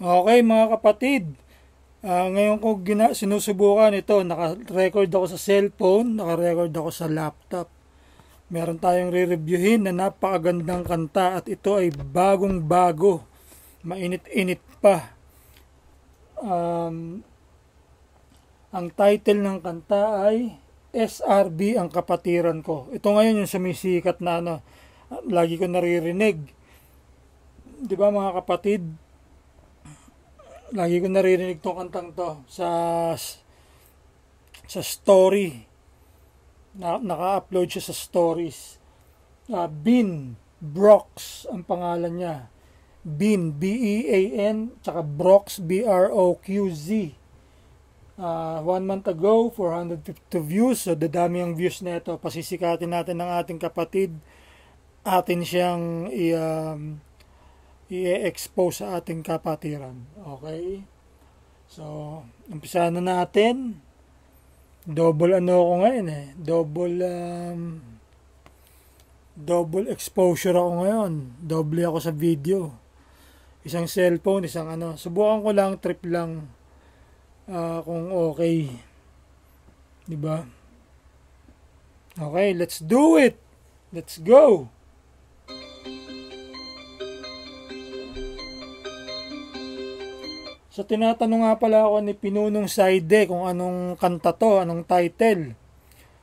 Okay mga kapatid, ngayon ko sinusubukan ito, naka-record ako sa cellphone, naka-record ako sa laptop. Meron tayong re-reviewin na napakagandang kanta at ito ay bagong bago, mainit-init pa. Ang title ng kanta ay SRB ang kapatiran ko. Ito ngayon yung sumisikat na lagi ko naririnig. Di ba mga kapatid? Lagi ko naririnig tong kantang to sa story. Naka-upload siya sa stories. Bin Brox ang pangalan niya. Bin, B-E-A-N, tsaka Brox, B-R-O-Q-Z. 1 month ago, 452 views. So, dadami ang views nito. Pasisikatin natin ng ating kapatid. Atin siyang i-expose sa ating kapatiran. Okay? So, umpisa na natin. Double ako ngayon eh. Double exposure ako ngayon. Double ako sa video. Isang cellphone, isang Subukan ko lang, trip lang. Kung okay. Diba? Okay, let's do it! Let's go! So, tinatanong nga pala ako ni Pinunong Saide kung anong kanta to, anong title.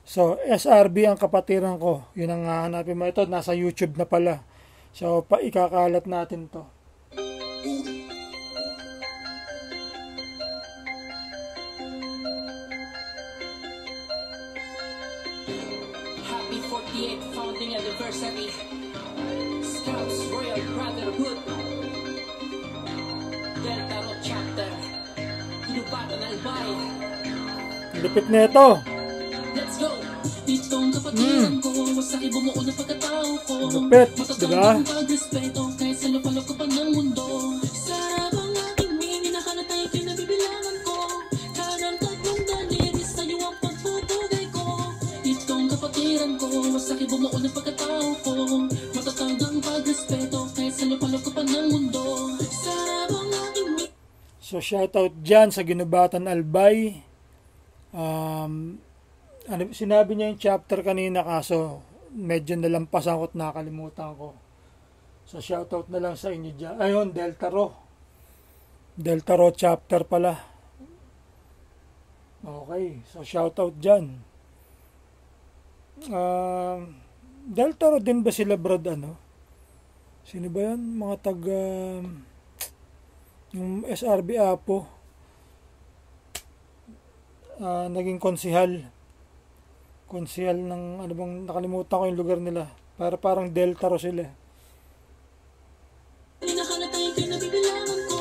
So, SRB ang kapatiran ko. Yun ang hanapin mo. Ito, nasa YouTube na pala. So, ikakalat natin to. Happy 48th founding anniversary. Scouts Royal Brotherhood. Delta Road Chapter. Hinubatan Albay. Lipit na ito. Let's go! Ditong kapatiran ko, wasaki bumuo ng pagkatao ko. Lupit, diba? Matatang pagrespeto, kahit sa lupalok ko pa ng mundo. Sarap ang aking minakalatay, kinabibilangan ko. Kanang tatlong daliri, sa'yo ang pagpupugay ko. Ditong kapatiran ko, wasaki bumuo ng pagkatao ko. Matatang pagrespeto, kahit sa lupalok ko pa ng mundo. Sarap ang aking So, shoutout dyan sa Ginubatan Albay. Sinabi niya yung chapter kanina kaso medyo nalampasan ko at nakalimutan ko. So, shoutout na lang sa inyo dyan. Ayun, Delta Ro chapter pala. Okay, so shoutout dyan. Delta Ro din ba sila Brad Sino ba yan? Mga taga yung SRB Apo. Naging konsihal ng nakalimutan ko yung lugar nila. Parang Delta Ro sila. Pinakalatay, kinabibilangan ko.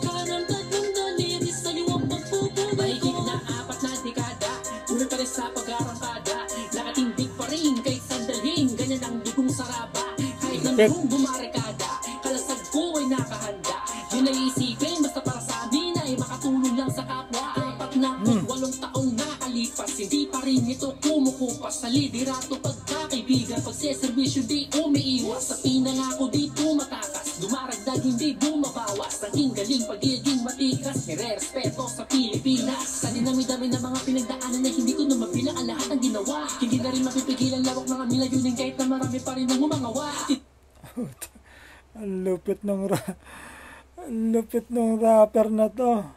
Karang tatlong daliri, sa'yo ang pagpupugay ko. Mahigit na 4 na dekada, una pa rin sa pag-arangkada. Nakatindig pa rin kahit sandalhin, ganyan ang digong saraba. Kahit nang bumarikada, kalasag ko ay nakahanda. Yun ay isipin, basta para sa amin ay makatulong lang sa kapwa. 48 taong nakalipas, hindi pa rin ito kumukupas. Sa liderato pagkakaibigan, pagseservisyo di umiiwas. Sa pinangako di tumatakas, dumaragdag hindi bumabawas. Ang galing pagiging matikas, nire-respeto sa Pilipinas. Sa dinami-dami na mga pinagdaanan na hindi ko na mabilang ang lahat ng ginawa. Hindi na rin mapipigilan lawak mga milayunin kahit na marami pa rin ang umangawa. Ang lupit ng rapper na to.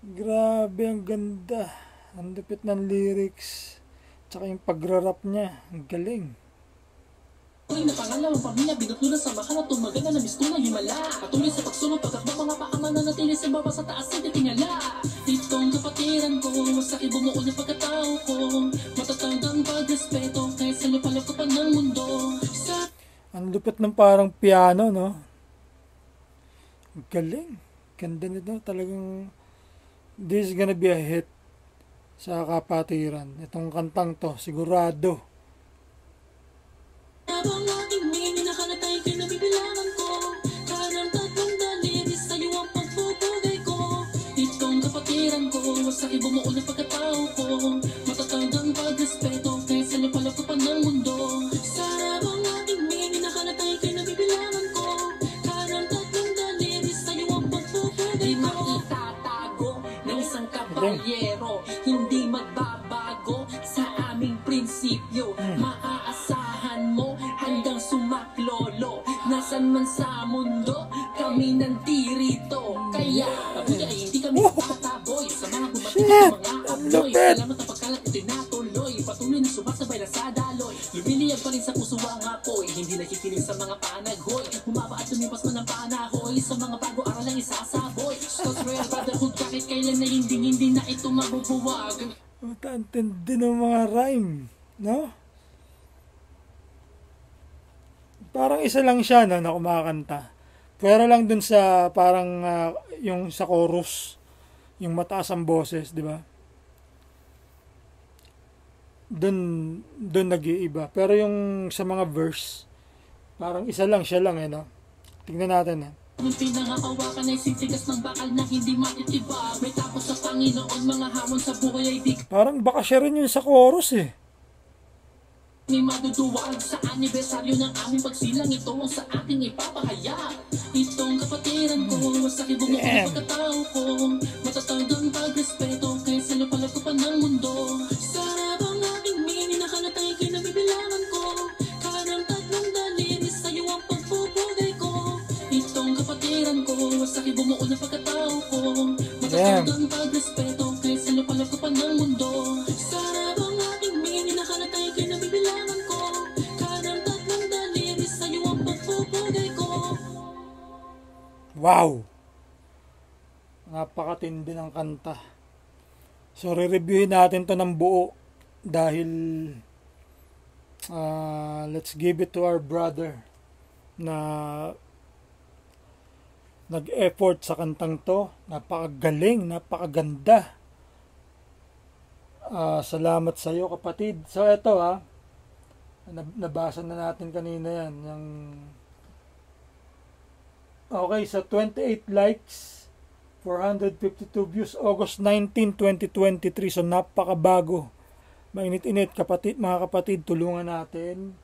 Grabe, ang ganda. Ang lupit ng lyrics. Tsaka yung pagra-rap niya. Ang galing. Uy, na pangalawang pamilya, binutulan sa mahal at tumagal na mistulang himala. Patuloy sa pagsunod, pagkat mga paama na natili sa baba sa taas ay titingala. Ditong kapatiran ko, masaki bumuo ng pagkatao ko. Matatandang pagrespeto, kahit sa lupalok ko pa ng mundo. Ang lupit ng parang piano, no? Ang galing. Ganda nito. Talagang this is gonna be a hit sa kapatiran. Itong kantang to, sigurado. Habang aking minakalatay, kinabibilangan ko. Karang tatlong daliri, sa'yo ang pagpupugay ko. Ditong kapatiran ko, wasaki bumuo ng pagkatao ko. Matatandang pagrespeto, kahit sa lupalok ko pa ng mundo. Sarap ang aking minakalatay, kinabibilangan ko. Karang tatlong daliri, sa'yo galing. kabalyero, hindi magbabago sa aming prinsipyo. Maaasahan mo hanggang sumaklolo. Nasaan man sa mundo, kami nandirito. Kaya, hindi kami tataboy sa mga bumati ng mga apoy. Salamat na pagkalat ito'y natuloy. Patuloy na sumasabay na sa daloy. Lumiliyag pa rin sa puso ang apoy. Hindi nakikinig sa mga panaghoy. Humaba at lumipas man ang panahoy. Sa mga bago aral lang isasaboy. Stars Royal Brotherhood kahit kailan na hindi na ito mabubuwag. Matantindi ng mga rhyme, no? Parang isa lang siya na kumakanta. Pero lang dun sa parang yung sa chorus, yung mataas ang boses, di ba? Dun nag-iiba. Pero yung sa mga verse, parang isa lang siya lang no? Tingnan natin Yung pinangahawakan ay sisigas ng bakal na hindi matitiba. May tapos sa Panginoon, mga hamon sa buhay ay di Parang baka siya rin yun sa chorus may maduduwag sa anibersaryo ng aming pagsilang. Ito ang sa aking ipapahayag. Itong kapatiran ko, sa kibong ako ng pagkatao ko. Matatag ang pagrespeto kaysa lupalag ko pa ng mundo. Sarap ang aking mini, nakalatay kinabibilangan ko. Karang tatlong daliri sa'yo ang pagpupugay ko. Itong kapatiran ko, sa kibong ako ng pagkatao ko. Matatag ang pagrespeto kaysa lupalag ko pa ng mundo. Sarap ang aking mini, nakalatay kinabibilangan ko. Karang tatlong daliri sa'yo ang pagpupugay ko. Wow! Napakatindi ng kanta. So, re-reviewin natin to ng buo dahil let's give it to our brother na nag-effort sa kantang to. Napakagaling, napakaganda. Salamat sa iyo, kapatid. So, eto nabasa na natin kanina yan. Okay, so 28 likes, 452 views, August 19, 2023. So napakabago. Mainit-init, kapatid, mga kapatid, tulungan natin.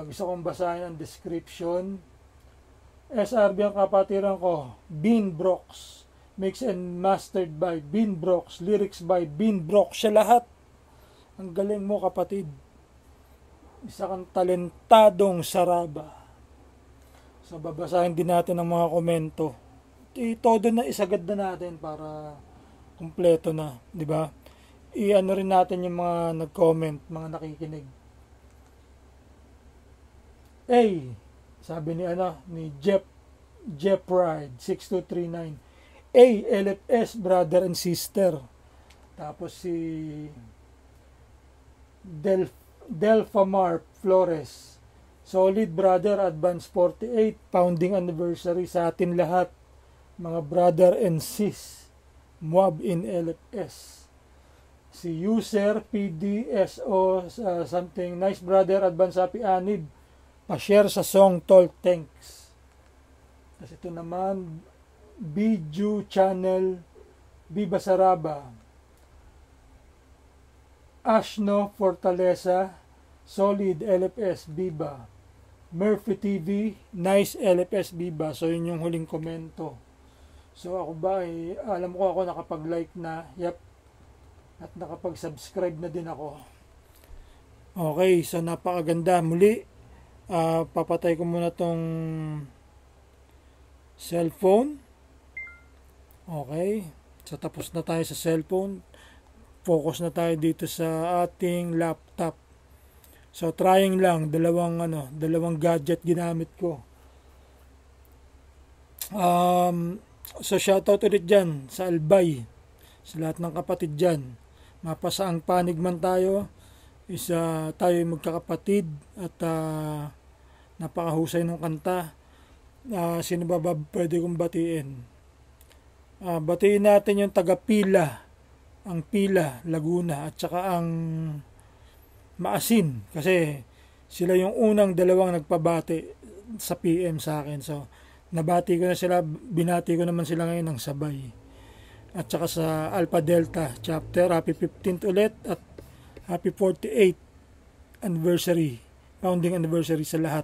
Gusto kong basahin ang description. SRB ang kapatiran ko, Bean Brox. Mixed and mastered by Bean Brox. Lyrics by Bean Brox. Siya lahat. Ang galing mo, kapatid. Isa kang talentadong saraba. So, babasahin din natin ang mga komento. Todo na isagad na natin para kumpleto na, di ba? I-ano rin natin yung mga nag-comment, mga nakikinig. Sabi ni Jeff Ride 6239. LFS brother and sister. Tapos si Delphamar Flores. Solid brother, advance 48, founding anniversary sa atin lahat, mga brother and sis, Moab in LFS. Si user PDSO something, nice brother, advance happy anib, pa-share sa song Tol Thanks. Tapos ito naman, Biju Channel, Biba Saraba, Ashno Fortaleza, Solid LFS Biba, Murphy TV, nice LFS Biba. So yun yung huling komento. So ako ba alam ko ako nakapag-like na, yep, at nakapag-subscribe na din ako. Okay, so napakaganda. Muli, papatay ko muna tong cellphone. Okay, so tapos na tayo sa cellphone. Focus na tayo dito sa ating laptop. So trying lang, dalawang gadget ginamit ko. So shoutout ulit dyan sa Albay, sa lahat ng kapatid dyan. Mapasaang panig man tayo, tayo magkakapatid at napakahusay ng kanta. Sino ba pwede kong batiin? Batiin natin yung taga-Pila, ang Pila, Laguna, at saka ang Maasin, kasi sila yung unang dalawang nagpabati sa PM sa akin. So nabati ko na sila, binati ko naman sila ngayon ng sabay. At saka sa Alpha Delta chapter, happy 15th ulit at happy 48th anniversary, founding anniversary sa lahat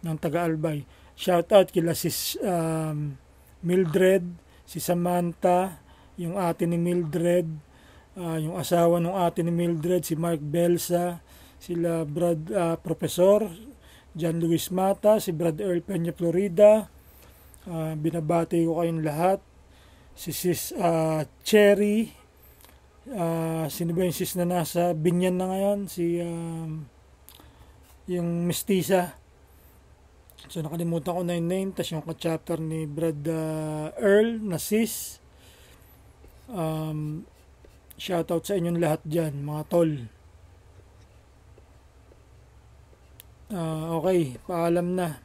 ng taga-Albay. Shout out kila si Mildred, si Samantha, yung ate ni Mildred, yung asawa ng ate ni Mildred, si Mark Belsa, sila Professor John Luis Mata, si Brad Earl Peña Florida. Binabati ko kayong lahat. Si Sis Cherry, sino ba yung sis na nasa Binyan na ngayon? Si yung Mestiza. So nakalimutan ko na yung name. Tapos yung ka-chapter ni Brad Earl na sis. Shoutout sa inyong lahat dyan, mga tol. Okay, paalam na.